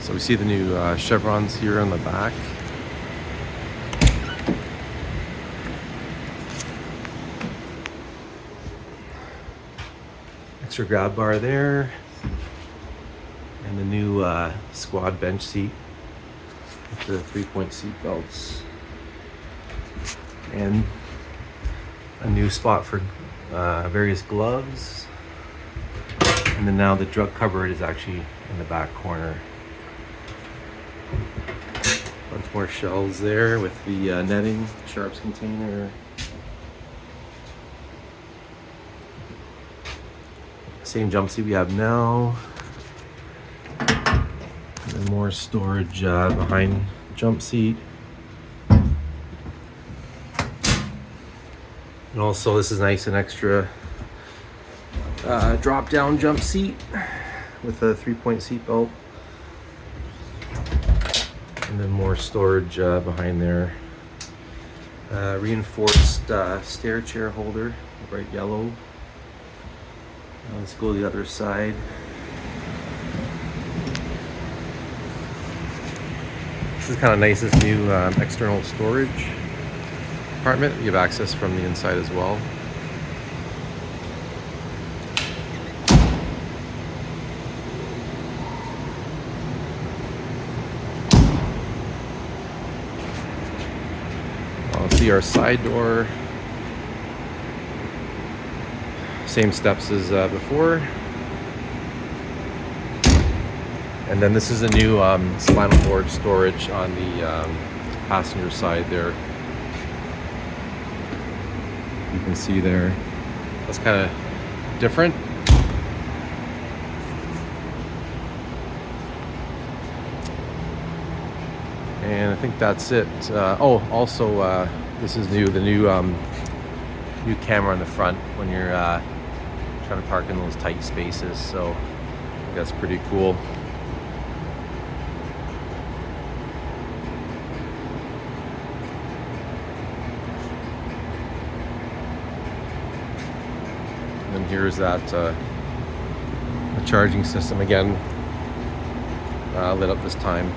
So we see the new chevrons here on the back. Extra grab bar there. And the new squad bench seat with the 3-point seat belts. And a new spot for various gloves. And then now the drug cupboard is actually in the back corner. Bunch more shelves there with the netting, sharps container. Same jump seat we have now. And then more storage behind jump seat. And also this is nice and extra drop down jump seat with a 3-point seat belt. And then more storage behind there. Reinforced stair chair holder, bright yellow. Let's go to the other side. This is kind of nice, this new external storage compartment. You have access from the inside as well. Let's see our side door. Same steps as before. And then this is a new spinal board storage on the passenger side there. You can see there. That's kind of different. And I think that's it. Also, this is new. The new camera on the front when you're trying to park in those tight spaces. So I think that's pretty cool. And here's that the charging system again, lit up this time.